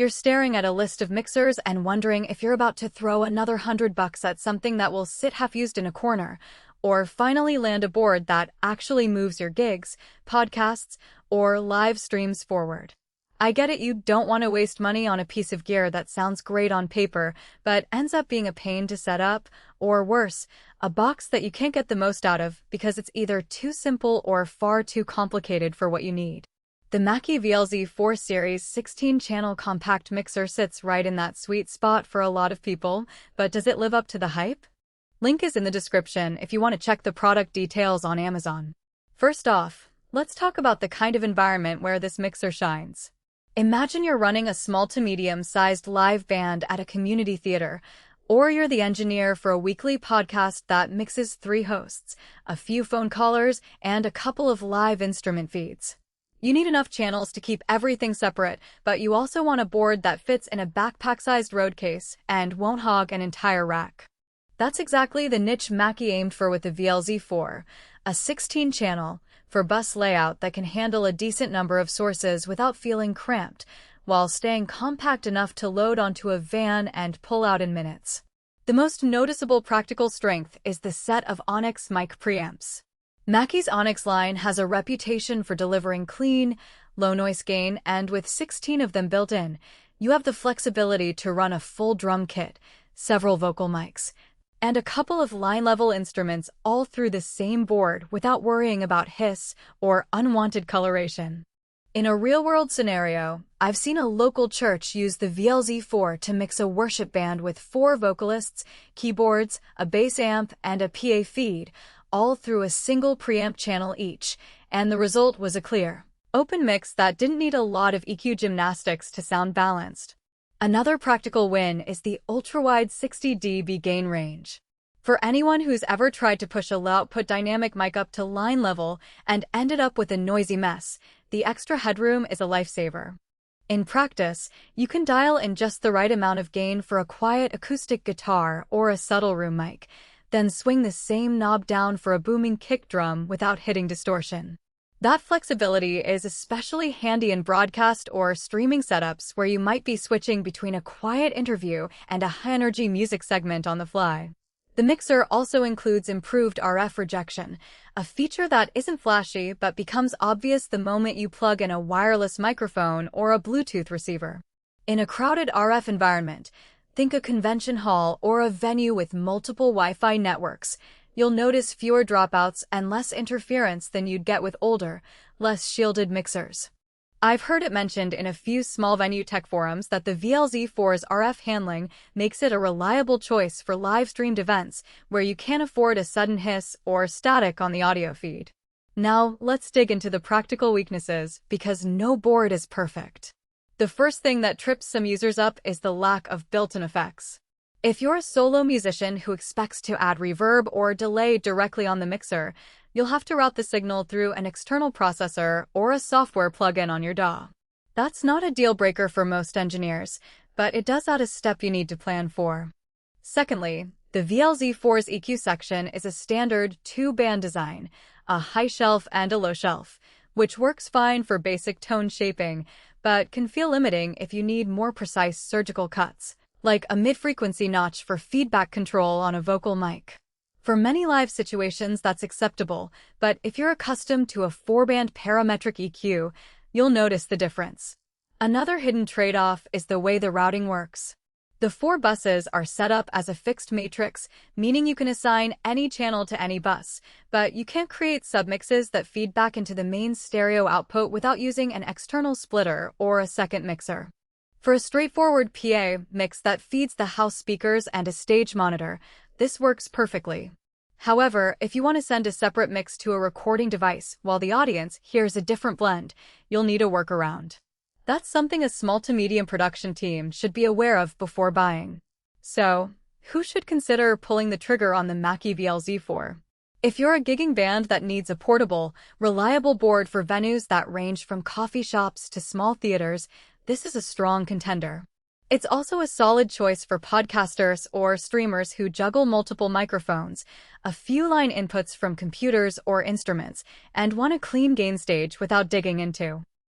You're staring at a list of mixers and wondering if you're about to throw another $100 at something that will sit half-used in a corner, or finally land a board that actually moves your gigs, podcasts, or live streams forward. I get it, you don't want to waste money on a piece of gear that sounds great on paper, but ends up being a pain to set up, or worse, a box that you can't get the most out of because it's either too simple or far too complicated for what you need. The Mackie VLZ4 Series 16-channel compact mixer sits right in that sweet spot for a lot of people, but does it live up to the hype? Link is in the description if you want to check the product details on Amazon. First off, let's talk about the kind of environment where this mixer shines. Imagine you're running a small to medium-sized live band at a community theater, or you're the engineer for a weekly podcast that mixes 3 hosts, a few phone callers, and a couple of live instrument feeds. You need enough channels to keep everything separate, but you also want a board that fits in a backpack-sized road case and won't hog an entire rack. That's exactly the niche Mackie aimed for with the VLZ4, a 16-channel, for bus layout that can handle a decent number of sources without feeling cramped, while staying compact enough to load onto a van and pull out in minutes. The most noticeable practical strength is the set of Onyx Mic Preamps. Mackie's Onyx line has a reputation for delivering clean, low noise gain, and with 16 of them built in, you have the flexibility to run a full drum kit, several vocal mics, and a couple of line-level instruments all through the same board without worrying about hiss or unwanted coloration. In a real-world scenario, I've seen a local church use the VLZ4 to mix a worship band with 4 vocalists, keyboards, a bass amp, and a PA feed, all through a single preamp channel each, and the result was a clear, open mix that didn't need a lot of EQ gymnastics to sound balanced. Another practical win is the ultra-wide 60 dB gain range. For anyone who's ever tried to push a low-output dynamic mic up to line level and ended up with a noisy mess, the extra headroom is a lifesaver. In practice, you can dial in just the right amount of gain for a quiet acoustic guitar or a subtle room mic, then swing the same knob down for a booming kick drum without hitting distortion. That flexibility is especially handy in broadcast or streaming setups where you might be switching between a quiet interview and a high-energy music segment on the fly. The mixer also includes improved RF rejection, a feature that isn't flashy but becomes obvious the moment you plug in a wireless microphone or a Bluetooth receiver. In a crowded RF environment, think a convention hall or a venue with multiple Wi-Fi networks, you'll notice fewer dropouts and less interference than you'd get with older, less shielded mixers. I've heard it mentioned in a few small venue tech forums that the VLZ4's RF handling makes it a reliable choice for live-streamed events where you can't afford a sudden hiss or static on the audio feed. Now, let's dig into the practical weaknesses, because no board is perfect. The first thing that trips some users up is the lack of built-in effects. If you're a solo musician who expects to add reverb or delay directly on the mixer, you'll have to route the signal through an external processor or a software plugin on your DAW. That's not a deal breaker for most engineers, but it does add a step you need to plan for. Secondly, the VLZ4's EQ section is a standard 2-band design, a high shelf and a low shelf, which works fine for basic tone shaping, but can feel limiting if you need more precise surgical cuts, like a mid-frequency notch for feedback control on a vocal mic. For many live situations, that's acceptable, but if you're accustomed to a 4-band parametric EQ, you'll notice the difference. Another hidden trade-off is the way the routing works. The 4 buses are set up as a fixed matrix, meaning you can assign any channel to any bus, but you can't create submixes that feed back into the main stereo output without using an external splitter or a second mixer. For a straightforward PA mix that feeds the house speakers and a stage monitor, this works perfectly. However, if you want to send a separate mix to a recording device while the audience hears a different blend, you'll need a workaround. That's something a small to medium production team should be aware of before buying. So, who should consider pulling the trigger on the Mackie VLZ4? If you're a gigging band that needs a portable, reliable board for venues that range from coffee shops to small theaters, this is a strong contender. It's also a solid choice for podcasters or streamers who juggle multiple microphones, a few line inputs from computers or instruments, and want a clean gain stage without digging into